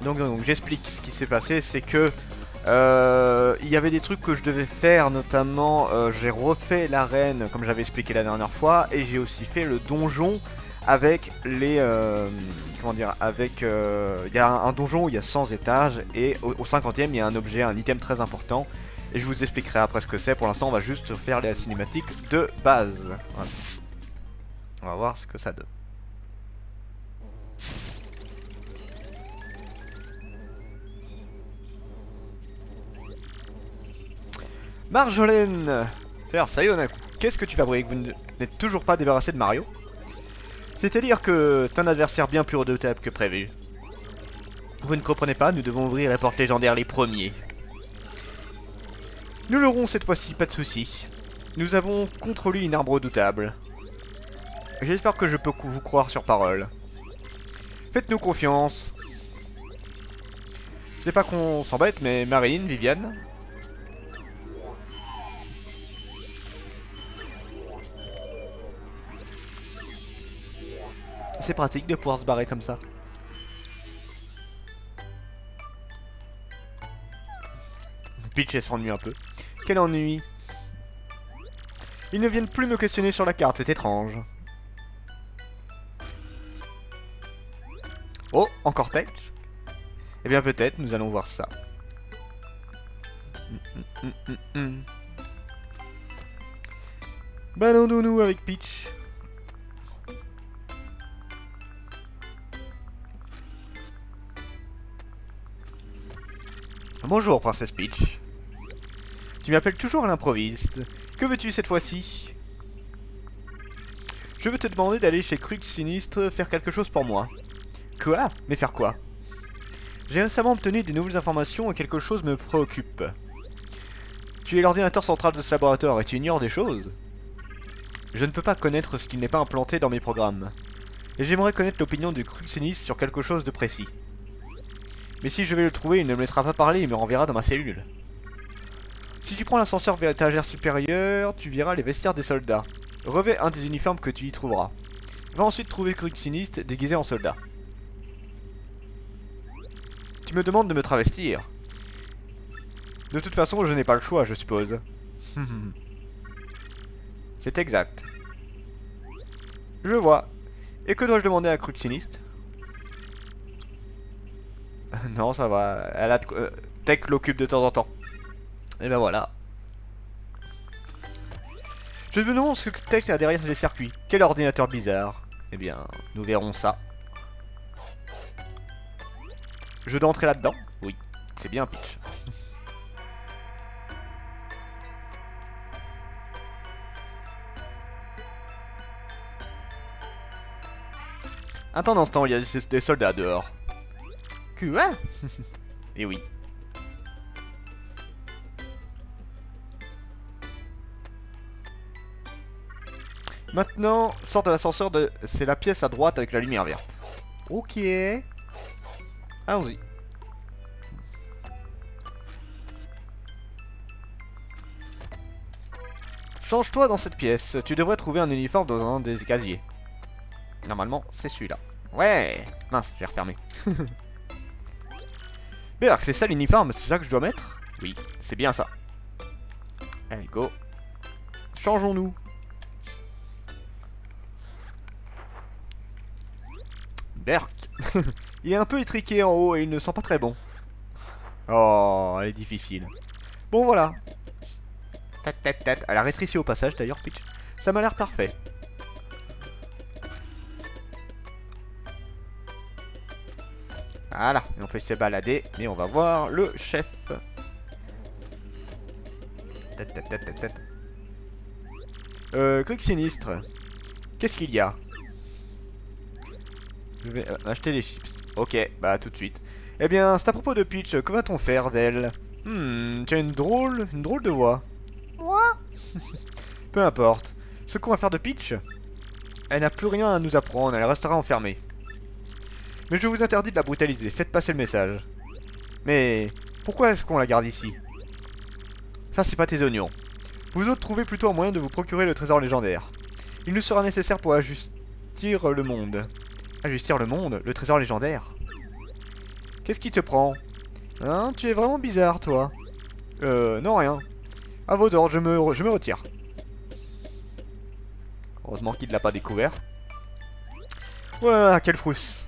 Donc j'explique ce qui s'est passé, c'est que il y avait des trucs que je devais faire, notamment j'ai refait l'arène comme j'avais expliqué la dernière fois, et j'ai aussi fait le donjon avec les... comment dire, avec... il y a un donjon où il y a 100 étages, et au 50e il y a un objet, un item très important, et je vous expliquerai après ce que c'est. Pour l'instant on va juste faire les cinématiques de base. Voilà. On va voir ce que ça donne. Marjolaine, faire Sayonnaku, qu'est-ce que tu fabriques? Vous n'êtes toujours pas débarrassé de Mario? C'est-à-dire que t'es un adversaire bien plus redoutable que prévu. Vous ne comprenez pas, nous devons ouvrir les portes légendaires les premiers. Nous l'aurons cette fois-ci, pas de soucis. Nous avons contre lui une arme redoutable. J'espère que je peux vous croire sur parole. Faites-nous confiance. C'est pas qu'on s'embête, mais Marine, Viviane... C'est pratique de pouvoir se barrer comme ça. Peach elle s'ennuie un peu. Quel ennui. Ils ne viennent plus me questionner sur la carte, c'est étrange. Oh, encore tech? Eh bien peut-être, nous allons voir ça. Ballons-nous avec Peach. Bonjour, Princesse Peach. Tu m'appelles toujours à l'improviste. Que veux-tu cette fois-ci? Je veux te demander d'aller chez Crux Sinistre faire quelque chose pour moi. Quoi? Mais faire quoi? J'ai récemment obtenu des nouvelles informations et quelque chose me préoccupe. Tu es l'ordinateur central de ce laboratoire et tu ignores des choses? Je ne peux pas connaître ce qui n'est pas implanté dans mes programmes. Et j'aimerais connaître l'opinion du Crux Sinistre sur quelque chose de précis. Mais si je vais le trouver, il ne me laissera pas parler et me renverra dans ma cellule. Si tu prends l'ascenseur vers l'étagère supérieure, tu verras les vestiaires des soldats. Revêt un des uniformes que tu y trouveras. Va ensuite trouver Crux Sinistre déguisé en soldat. Tu me demandes de me travestir. De toute façon, je n'ai pas le choix, je suppose. C'est exact. Je vois. Et que dois-je demander à Crux Sinistre? Non, ça va. Elle a Tech l'occupe de temps en temps. Et ben voilà. Je me demande ce que Tech a derrière les circuits. Quel ordinateur bizarre. Eh bien, nous verrons ça. Je dois entrer là-dedans? Oui, c'est bien Peach. Attends un instant, il y a des soldats dehors. Quoi? Et oui. Maintenant, sort de l'ascenseur de... C'est la pièce à droite avec la lumière verte. Ok. Allons-y. Change-toi dans cette pièce. Tu devrais trouver un uniforme dans un des casiers. Normalement, c'est celui-là. Ouais. Mince, j'ai refermé. Mais alors, c'est ça l'uniforme, c'est ça que je dois mettre? Oui, c'est bien ça. Allez, go. Changeons-nous. Berk. Il est un peu étriqué en haut et il ne sent pas très bon. Oh, elle est difficile. Bon, voilà. Elle a rétréci au passage d'ailleurs, Peach. Ça m'a l'air parfait. Voilà, et on peut se balader, mais on va voir le chef. Crux Sinistre. Qu'est-ce qu'il y a? Je vais acheter des chips. Ok, bah tout de suite. Eh bien, c'est à propos de Peach, que va-t-on faire d'elle? Tu as une drôle de voix. Moi? Peu importe. Ce qu'on va faire de Peach, elle n'a plus rien à nous apprendre, elle restera enfermée. Mais je vous interdis de la brutaliser, faites passer le message. Mais pourquoi est-ce qu'on la garde ici? Ça, c'est pas tes oignons. Vous autres trouvez plutôt un moyen de vous procurer le trésor légendaire. Il nous sera nécessaire pour ajustir le monde. Ajustir le monde? Le trésor légendaire? Qu'est-ce qui te prend? Hein, tu es vraiment bizarre, toi. Non, rien. À vos ordres, je me retire. Heureusement qu'il ne l'a pas découvert. Ouah, quelle frousse.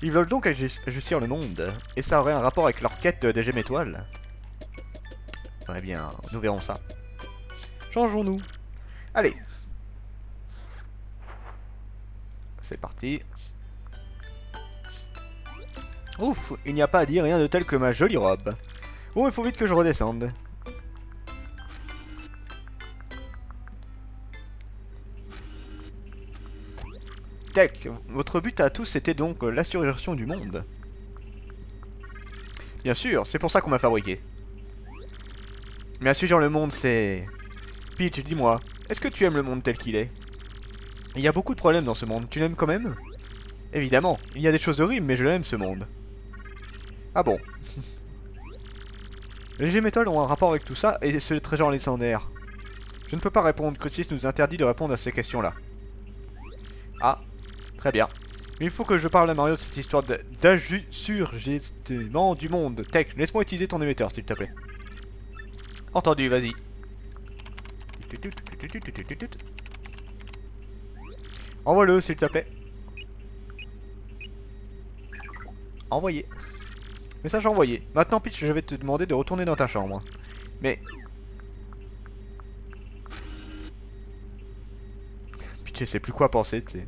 Ils veulent donc agir le monde. Et ça aurait un rapport avec leur quête des gemmes étoiles. Eh bien, nous verrons ça. Changeons-nous. Allez. C'est parti. Ouf, il n'y a pas à dire rien de tel que ma jolie robe. Bon, il faut vite que je redescende. Tech, votre but à tous était donc l'assuration du monde. Bien sûr, c'est pour ça qu'on m'a fabriqué. Mais assurer le monde, c'est... Peach, dis-moi, est-ce que tu aimes le monde tel qu'il est? Il y a beaucoup de problèmes dans ce monde, tu l'aimes quand même? Évidemment, il y a des choses horribles, mais je l'aime ce monde. Ah bon. Les gemmes étoiles ont un rapport avec tout ça, et ce trésor légendaire. Je ne peux pas répondre, Crucis nous interdit de répondre à ces questions-là. Ah, très bien. Mais il faut que je parle à Mario de cette histoire d'assujettissement du monde. Tech, laisse-moi utiliser ton émetteur, s'il te plaît. Entendu, vas-y. Envoie-le, s'il te plaît. Envoyé. Message envoyé. Maintenant, Peach, je vais te demander de retourner dans ta chambre. Mais... Peach, je sais plus quoi penser, tu sais.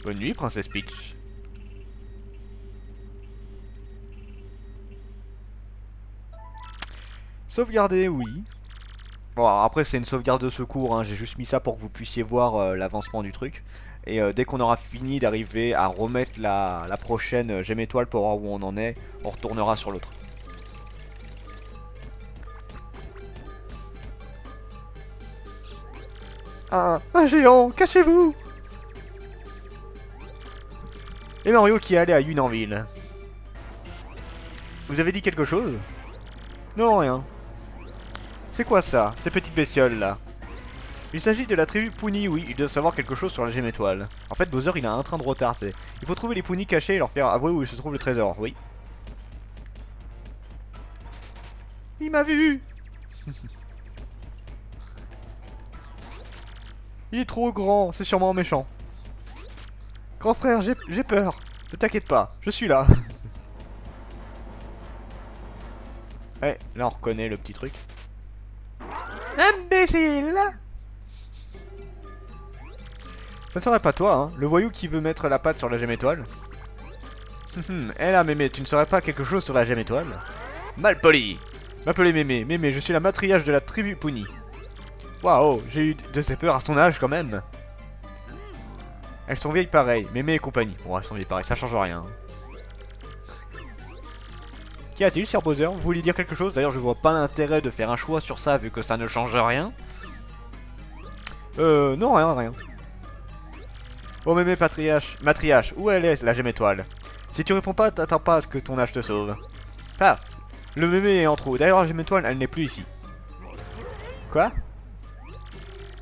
Bonne nuit, princesse Peach. Sauvegarder, oui. Bon, alors après, c'est une sauvegarde de secours, hein. J'ai juste mis ça pour que vous puissiez voir l'avancement du truc. Et dès qu'on aura fini d'arriver à remettre la prochaine gemme étoile pour voir où on en est, on retournera sur l'autre. Un géant, cachez-vous! Et Mario qui est allé à Unanville. Vous avez dit quelque chose? Non, rien. C'est quoi ça, ces petites bestioles là? Il s'agit de la tribu Puni, oui, ils doivent savoir quelque chose sur la gemme étoile. En fait, Bowser il a un train de retard, t'sais. Il faut trouver les Puni cachés et leur faire avouer où il se trouve le trésor, oui. Il m'a vu. Il est trop grand, c'est sûrement méchant. Grand frère, j'ai peur. Ne t'inquiète pas, je suis là. Ouais, là on reconnaît le petit truc. Imbécile! Ça ne serait pas toi, hein, le voyou qui veut mettre la patte sur la gemme étoile. Eh là, mémé, tu ne saurais pas quelque chose sur la gemme étoile? Malpoli! M'appeler mémé, mémé, je suis la matriarche de la tribu Puni. Waouh, j'ai eu de ces peurs à son âge quand même. Elles sont vieilles pareilles, mémé et compagnie. Bon, elles sont vieilles pareilles, ça change rien. Qu'y a-t-il, Sir Bowser? Vous voulez dire quelque chose? D'ailleurs, je vois pas l'intérêt de faire un choix sur ça vu que ça ne change rien. Non, rien. Oh mémé matriarche, où elle est la gemme étoile? Si tu réponds pas, t'attends pas à ce que ton âge te sauve. Ah, le mémé est en trop. D'ailleurs, la gemme étoile, elle n'est plus ici. Quoi?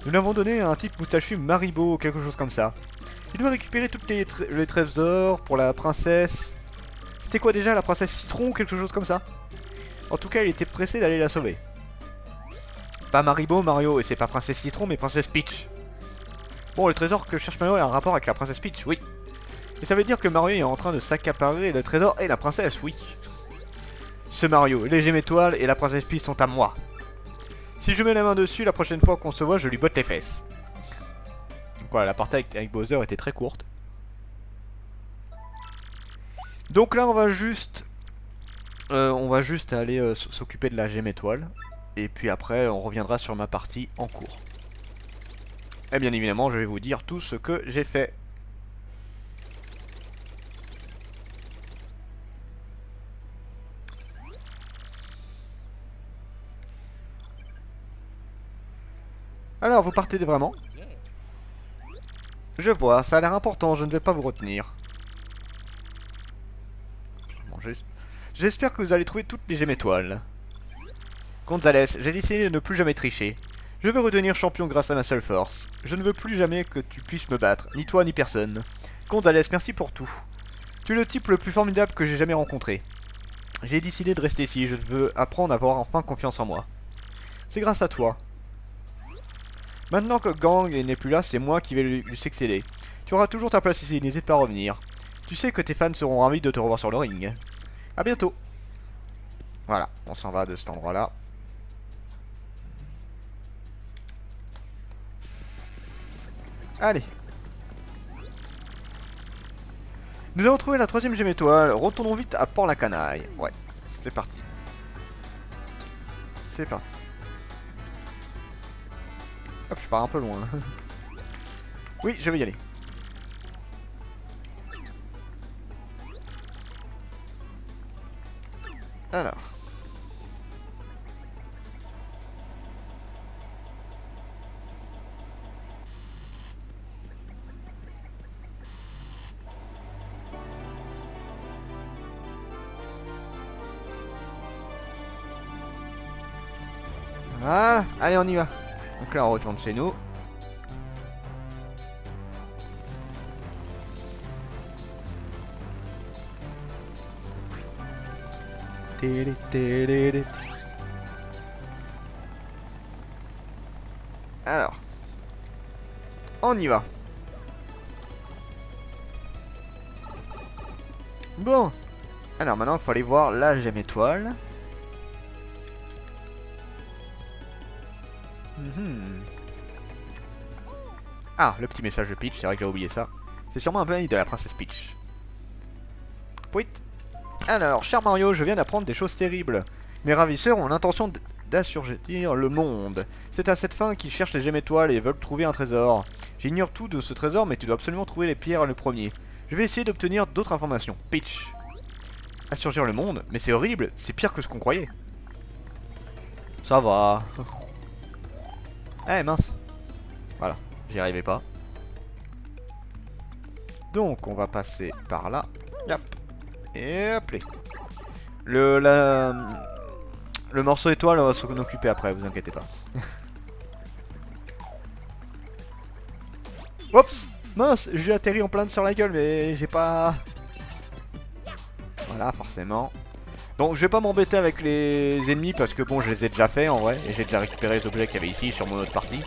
Nous l'avons donné à un type moustachu Maribo ou quelque chose comme ça. Il doit récupérer toutes les trésors pour la princesse. C'était quoi déjà, la princesse Citron ou quelque chose comme ça? En tout cas, il était pressé d'aller la sauver. Pas Maribo, Mario, et c'est pas princesse Citron, mais princesse Peach. Bon, le trésor que cherche Mario a un rapport avec la princesse Peach, oui. Et ça veut dire que Mario est en train de s'accaparer le trésor et la princesse, oui. Ce Mario, les gemmes étoiles et la princesse Peach sont à moi. Si je mets la main dessus, la prochaine fois qu'on se voit, je lui botte les fesses. Donc voilà, la partie avec Bowser était très courte. Donc là, on va juste aller s'occuper de la gemme étoile. Et puis après, on reviendra sur ma partie en cours. Et bien évidemment, je vais vous dire tout ce que j'ai fait. Alors, vous partez vraiment? Je vois, ça a l'air important, je ne vais pas vous retenir. Bon, j'espère que vous allez trouver toutes les gemmes étoiles. Gonzalez, j'ai décidé de ne plus jamais tricher. Je veux redevenir champion grâce à ma seule force. Je ne veux plus jamais que tu puisses me battre, ni toi ni personne. Gonzalez, merci pour tout. Tu es le type le plus formidable que j'ai jamais rencontré. J'ai décidé de rester ici, je veux apprendre à avoir enfin confiance en moi. C'est grâce à toi. Maintenant que Gang n'est plus là, c'est moi qui vais lui succéder. Tu auras toujours ta place ici, n'hésite pas à revenir. Tu sais que tes fans seront ravis de te revoir sur le ring. A bientôt. Voilà, on s'en va de cet endroit-là. Allez. Nous avons trouvé la 3ème gemme étoile. Retournons vite à Port-la-Canaille. Ouais, c'est parti. C'est parti. Hop, je pars un peu loin. Oui, je vais y aller. Alors. Ah, allez, on y va. Donc là, on retourne chez nous. Alors, on y va. Bon. Alors maintenant, il faut aller voir la gemme étoile. Ah, le petit message de Peach, c'est vrai que j'ai oublié ça. C'est sûrement un mail de la princesse Peach. Pouit. Alors, cher Mario, je viens d'apprendre des choses terribles. Mes ravisseurs ont l'intention d'assujettir le monde. C'est à cette fin qu'ils cherchent les gemmes étoiles et veulent trouver un trésor. J'ignore tout de ce trésor, mais tu dois absolument trouver les pierres le premier. Je vais essayer d'obtenir d'autres informations. Peach. Assurgir le monde? Mais c'est horrible, c'est pire que ce qu'on croyait. Ça va. Eh mince. Voilà, j'y arrivais pas. Donc on va passer par là. Yep. Et hop là. Le morceau étoile, on va s'en occuper après, vous inquiétez pas. Oups. Mince, j'ai atterri en plein sur la gueule, mais j'ai pas... Voilà, forcément. Donc je vais pas m'embêter avec les ennemis parce que bon, je les ai déjà fait en vrai. Et j'ai déjà récupéré les objets qu'il y avait ici sur mon autre partie.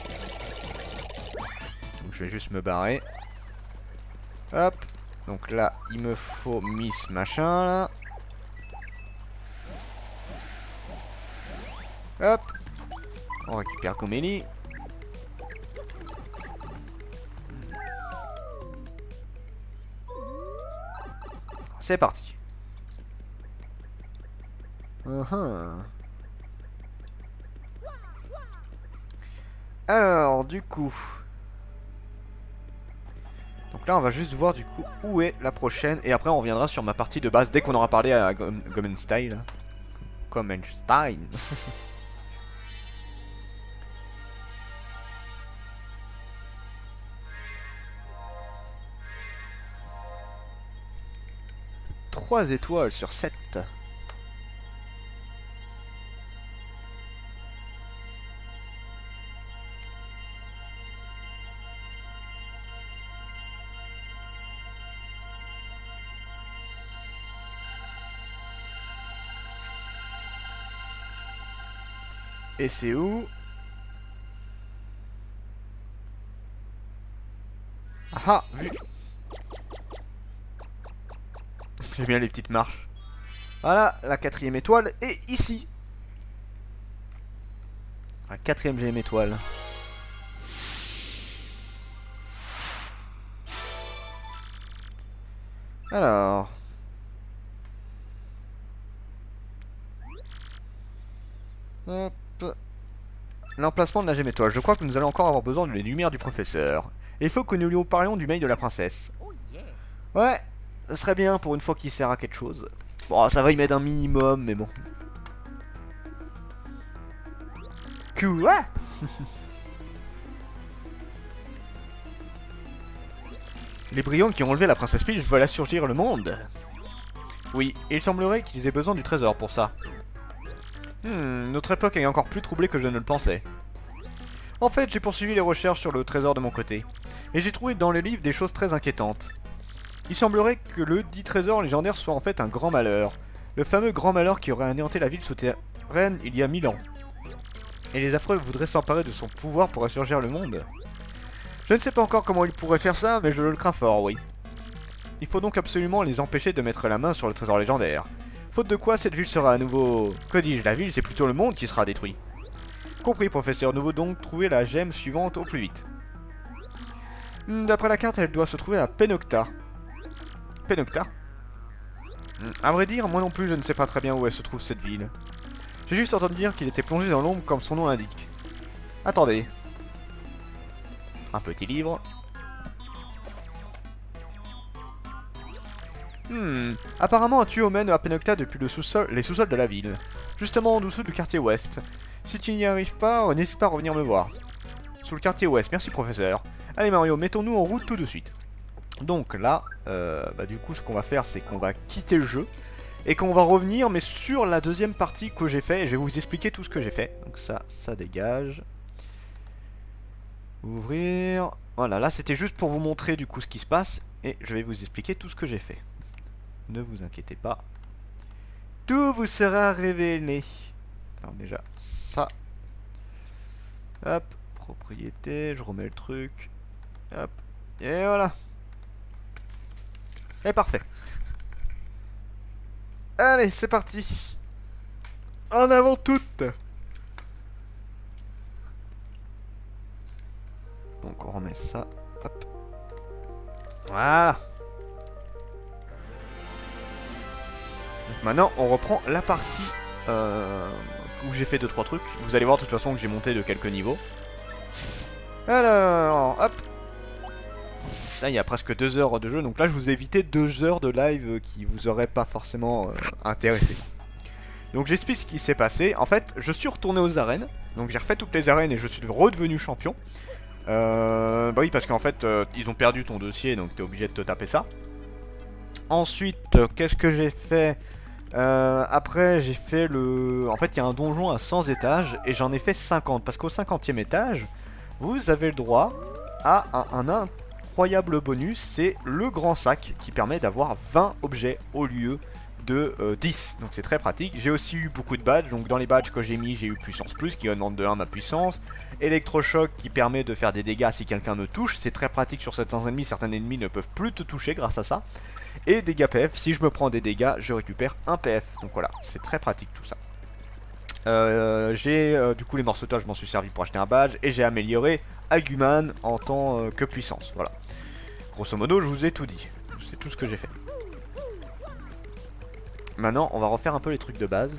Donc je vais juste me barrer. Hop. Donc là, il me faut Miss machin là. Hop. On récupère Gomélie. C'est parti. Alors, du coup... Donc là, on va juste voir du coup où est la prochaine. Et après, on reviendra sur ma partie de base dès qu'on aura parlé à Gomenstein. Gomenstein. Trois étoiles sur 7. Et c'est où? Ah, vu. J'aime bien les petites marches. Voilà, la 4ème étoile est ici. La 4ème gemme étoile. Alors... Hop. L'emplacement de la gemme étoile. Je crois que nous allons encore avoir besoin de les lumières du professeur. Et il faut que nous lui parlions du mail de la princesse. Ouais, ce serait bien pour une fois qu'il sert à quelque chose. Bon, ça va y mettre un minimum, mais bon. Quoi? Les brillants qui ont enlevé la princesse Peach veulent assurgir le monde. Oui, et il semblerait qu'ils aient besoin du trésor pour ça. Notre époque est encore plus troublée que je ne le pensais. En fait, j'ai poursuivi les recherches sur le trésor de mon côté. Et j'ai trouvé dans les livres des choses très inquiétantes. Il semblerait que le dit trésor légendaire soit en fait un grand malheur. Le fameux grand malheur qui aurait anéanti la ville souterraine il y a 1000 ans. Et les affreux voudraient s'emparer de son pouvoir pour ressurgir le monde. Je ne sais pas encore comment ils pourraient faire ça, mais je le crains fort, oui. Il faut donc absolument les empêcher de mettre la main sur le trésor légendaire. Faute de quoi, cette ville sera à nouveau... Que dis-je, la ville, c'est plutôt le monde qui sera détruit. Compris, professeur. Nous devons donc trouver la gemme suivante au plus vite. D'après la carte, elle doit se trouver à Penocta. Penocta? À vrai dire, moi non plus, je ne sais pas très bien où elle se trouve cette ville. J'ai juste entendu dire qu'il était plongé dans l'ombre comme son nom l'indique. Attendez. Un petit livre. Apparemment un tuyau mène à Penocta depuis les sous-sols de la ville. Justement en dessous du quartier ouest. Si tu n'y arrives pas, n'hésite pas à revenir me voir. Sous le quartier ouest, merci professeur. Allez Mario, mettons-nous en route tout de suite. Donc là, du coup ce qu'on va faire c'est qu'on va quitter le jeu. Et qu'on va revenir mais sur la deuxième partie que j'ai fait. Et je vais vous expliquer tout ce que j'ai fait. Donc ça dégage. Ouvrir. Voilà, là c'était juste pour vous montrer du coup ce qui se passe. Et je vais vous expliquer tout ce que j'ai fait. Ne vous inquiétez pas. Tout vous sera révélé. Alors déjà, ça. Hop, propriété, je remets le truc. Hop, et voilà. Et parfait. Allez, c'est parti. En avant toutes. Donc on remet ça. Hop. Voilà. Donc maintenant, on reprend la partie où j'ai fait 2-3 trucs. Vous allez voir de toute façon que j'ai monté de quelques niveaux. Alors, hop. Là, il y a presque 2 heures de jeu. Donc là, je vous ai évité 2 heures de live qui vous auraient pas forcément intéressé. Donc j'explique ce qui s'est passé. En fait, je suis retourné aux arènes. Donc j'ai refait toutes les arènes et je suis redevenu champion. Bah oui, parce qu'en fait, ils ont perdu ton dossier, donc t'es obligé de te taper ça. Ensuite, qu'est-ce que j'ai fait? Après, j'ai fait le... En fait, il y a un donjon à 100 étages et j'en ai fait 50. Parce qu'au 50e étage, vous avez le droit à un incroyable bonus. C'est le grand sac qui permet d'avoir 20 objets au lieu de 10. Donc c'est très pratique. J'ai aussi eu beaucoup de badges. Donc dans les badges que j'ai mis, j'ai eu puissance plus qui augmente de 1 ma puissance. Électrochoc qui permet de faire des dégâts si quelqu'un me touche. C'est très pratique sur certains ennemis. Certains ennemis ne peuvent plus te toucher grâce à ça. Et dégâts PF, si je me prends des dégâts, je récupère un PF. Donc voilà, c'est très pratique tout ça. J'ai du coup les morceaux de toile, je m'en suis servi pour acheter un badge. Et j'ai amélioré Aguman en tant que puissance. Voilà. Grosso modo, je vous ai tout dit. C'est tout ce que j'ai fait. Maintenant, on va refaire un peu les trucs de base.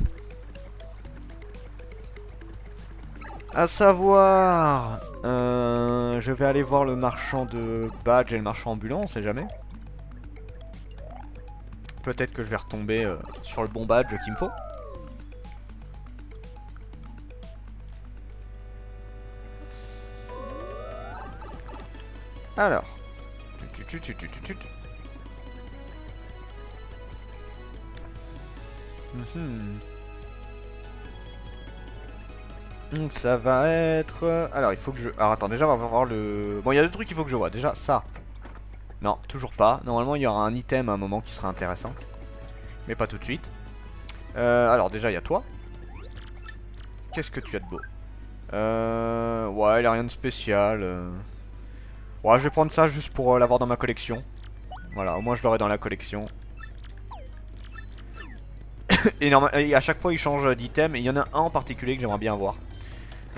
À savoir... je vais aller voir le marchand de badge et le marchand ambulant, on sait jamais. Peut-être que je vais retomber sur le bon badge qu'il me faut. Alors. Donc ça va être... Alors il faut que je... Alors attends, déjà on va voir le... Bon, il y a 2 trucs qu'il faut que je vois. Déjà ça. Non, toujours pas. Normalement il y aura un item à un moment qui sera intéressant. Mais pas tout de suite. Alors déjà il y a toi. Qu'est-ce que tu as de beau? Ouais, il a rien de spécial. Ouais, je vais prendre ça juste pour l'avoir dans ma collection. Voilà, au moins je l'aurai dans la collection. Et à chaque fois il change d'item. Et il y en a un en particulier que j'aimerais bien avoir.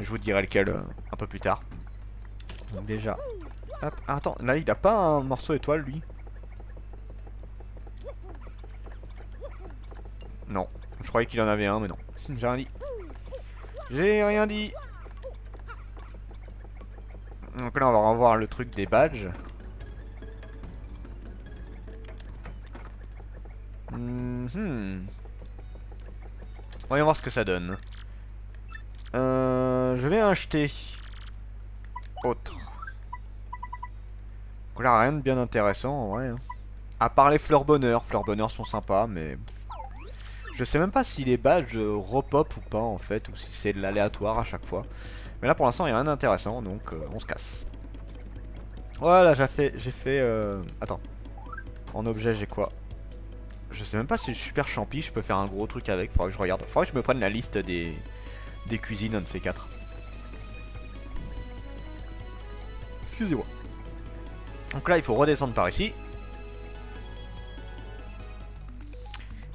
Je vous dirai lequel un peu plus tard. Donc déjà... Hop. Ah, attends, là il a pas un morceau étoile lui? Non. Je croyais qu'il en avait un mais non. J'ai rien dit. J'ai rien dit. Donc là on va revoir le truc des badges. Voyons voir ce que ça donne. Je vais acheter autre. Donc là rien de bien intéressant en vrai. À part les fleurs bonheur. Fleurs bonheur sont sympas mais... Je sais même pas si les badges repop ou pas en fait. Ou si c'est de l'aléatoire à chaque fois. Mais là pour l'instant il n'y a rien d'intéressant donc on se casse. Voilà j'ai fait... Attends. En objet, j'ai quoi? Je sais même pas si le super champi, je peux faire un gros truc avec. Faudra que je regarde. Faudra que je me prenne la liste des cuisines, un de ces quatre. Excusez-moi. Donc là, il faut redescendre par ici.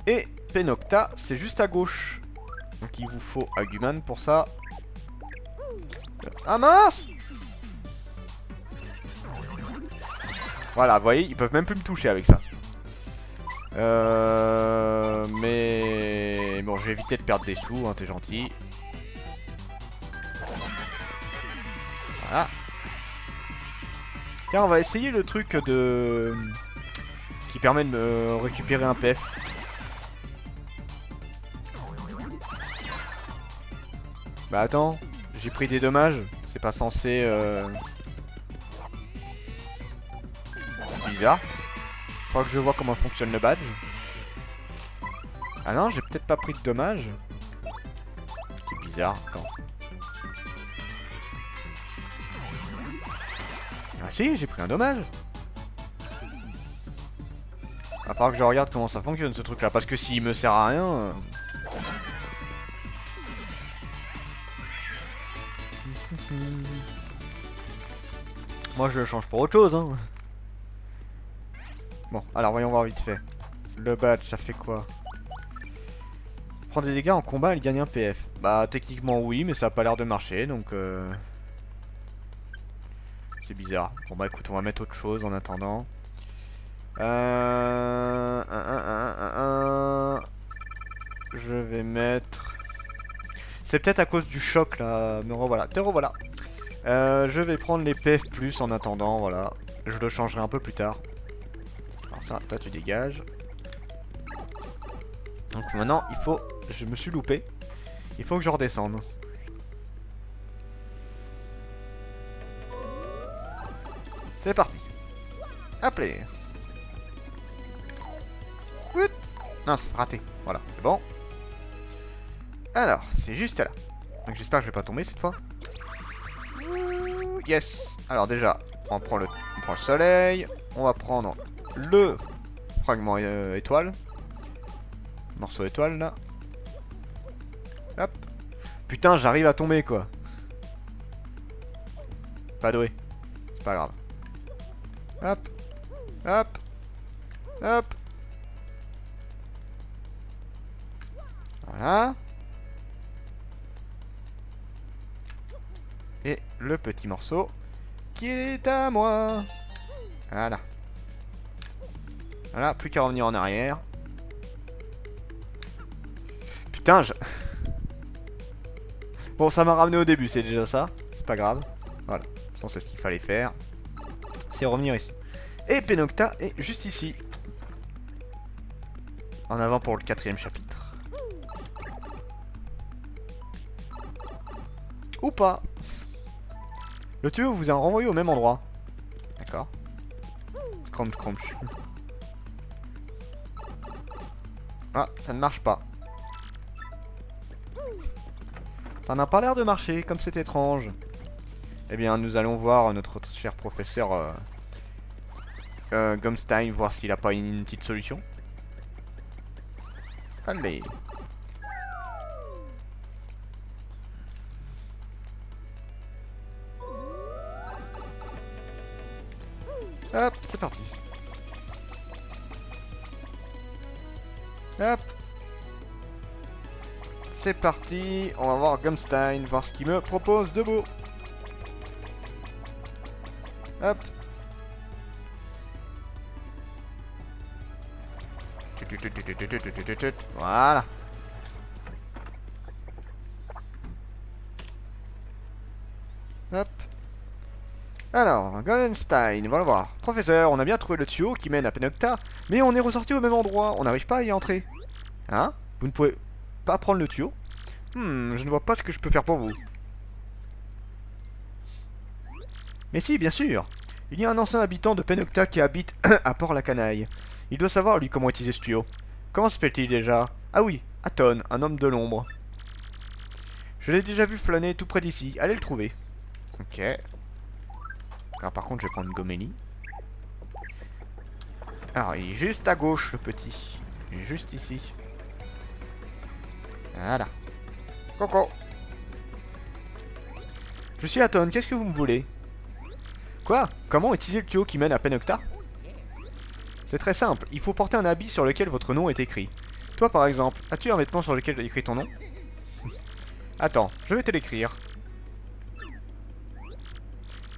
Et Penocta, c'est juste à gauche. Donc il vous faut Aguman pour ça. Ah mince! Voilà, vous voyez, ils peuvent même plus me toucher avec ça. Mais bon, j'ai évité de perdre des sous, hein, t'es gentil. Voilà. Tiens, on va essayer le truc de... qui permet de me récupérer un PF. Bah attends, j'ai pris des dommages. C'est pas censé... Bizarre. Faut que je vois comment fonctionne le badge. Ah non, j'ai peut-être pas pris de dommages. C'est bizarre, quand. Ah si, j'ai pris un dommage. Va falloir que je regarde comment ça fonctionne ce truc là, parce que s'il me sert à rien... Moi je le change pour autre chose, hein. Bon, alors voyons voir vite fait. Le badge, ça fait quoi? Prend des dégâts en combat, il gagne un PF. Bah techniquement oui, mais ça a pas l'air de marcher, donc... C'est bizarre. Bon bah écoute, on va mettre autre chose en attendant. Je vais mettre... C'est peut-être à cause du choc là, me revoilà. Te revoilà. Je vais prendre les PF plus en attendant, voilà. Je le changerai un peu plus tard. Alors ça, toi tu dégages. Donc maintenant, il faut... Je me suis loupé. Il faut que je redescende. C'est parti. Appelez. Mince, raté. Voilà, c'est bon. Alors, c'est juste là. Donc j'espère que je vais pas tomber cette fois. Yes. Alors déjà, on prend le soleil. On va prendre le fragment étoile. Morceau étoile là. Hop. Putain, j'arrive à tomber quoi. Pas doué. C'est pas grave. Hop. Hop. Hop. Voilà. Et le petit morceau qui est à moi. Voilà. Voilà, plus qu'à revenir en arrière. Putain, je... Bon, ça m'a ramené au début, c'est déjà ça. C'est pas grave. Voilà. De toute façon, c'est ce qu'il fallait faire. C'est revenir ici. Et Penocta est juste ici. En avant pour le 4e chapitre. Ou pas. Le tuyau vous a renvoyé au même endroit. D'accord. Crunch, crunch. Ah, ça ne marche pas. Ça n'a pas l'air de marcher, comme c'est étrange. Eh bien, nous allons voir notre cher professeur Gumstein, voir s'il a pas une petite solution. Allez. Hop, c'est parti. Hop. C'est parti. On va voir Gumstein, voir ce qu'il me propose de beau. Hop. Voilà. Hop. Alors, Gumstein, voilà voir. Professeur, on a bien trouvé le tuyau qui mène à Penocta, mais on est ressorti au même endroit, on n'arrive pas à y entrer. Hein? Vous ne pouvez pas prendre le tuyau? Je ne vois pas ce que je peux faire pour vous. Mais si, bien sûr. Il y a un ancien habitant de Penocta qui habite à Port-la-Canaille. Il doit savoir, lui, comment utiliser ce tuyau. Comment s'appelle-t-il déjà? Ah oui, Aton, un homme de l'ombre. Je l'ai déjà vu flâner tout près d'ici. Allez le trouver. Ok. Alors par contre, je vais prendre Gomélie. Alors, il est juste à gauche, le petit. Il est juste ici. Voilà. Coco. Je suis Aton, qu'est-ce que vous me voulez? Quoi? Comment utiliser le tuyau qui mène à Penocta? C'est très simple, il faut porter un habit sur lequel votre nom est écrit. Toi par exemple, as-tu un vêtement sur lequel est écrit ton nom? Attends, je vais te l'écrire.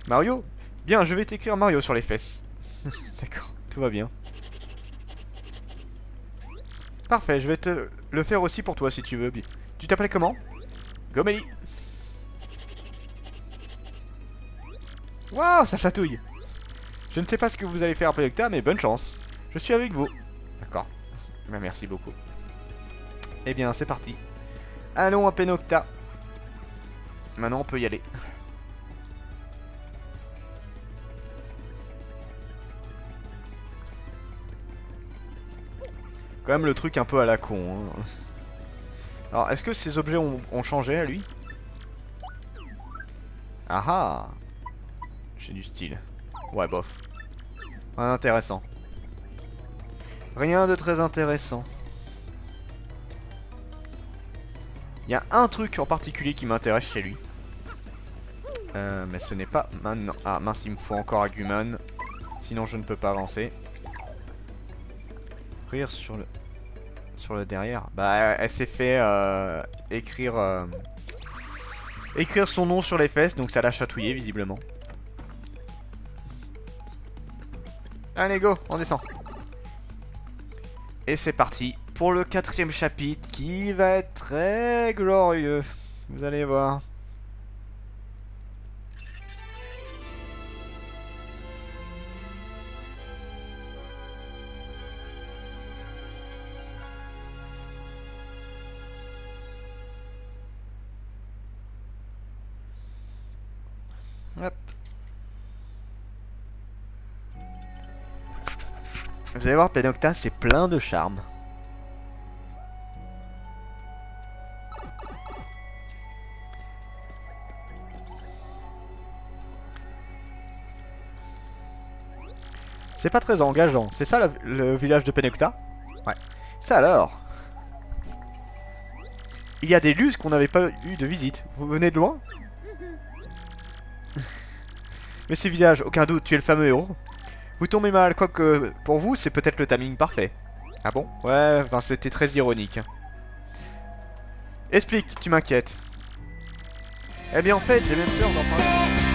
Mario? Bien, je vais t'écrire Mario sur les fesses. D'accord, tout va bien. Parfait, je vais te le faire aussi pour toi si tu veux. Tu t'appelais comment? Gomélie. Waouh, ça chatouille. Je ne sais pas ce que vous allez faire à Penocta, mais bonne chance. Je suis avec vous. D'accord. Ben, merci beaucoup. Eh bien, c'est parti. Allons à Penocta. Maintenant, on peut y aller. Quand même le truc un peu à la con. Hein. Alors, est-ce que ces objets ont changé à lui? Ah ah. J'ai du style. Ouais, bof. Rien d'intéressant. Rien de très intéressant. Il y a un truc en particulier qui m'intéresse chez lui. Mais ce n'est pas maintenant. Ah mince, il me faut encore Agumon. Sinon je ne peux pas avancer. Rire sur le derrière. Bah elle s'est fait écrire son nom sur les fesses, donc ça l'a chatouillé visiblement. Allez go, on descend. Et c'est parti pour le 4e chapitre qui va être très glorieux. Vous allez voir. Hop. Vous allez voir, Penocta, c'est plein de charme. C'est pas très engageant. C'est ça le village de Penocta? Ouais. Ça alors? Il y a des lustres qu'on n'avait pas eu de visite. Vous venez de loin? Mais ces visages, aucun doute, tu es le fameux héros. Vous tombez mal, quoique pour vous, c'est peut-être le timing parfait. Ah bon? Ouais, enfin c'était très ironique. Explique, tu m'inquiètes. Eh bien en fait, j'ai même peur d'en parler.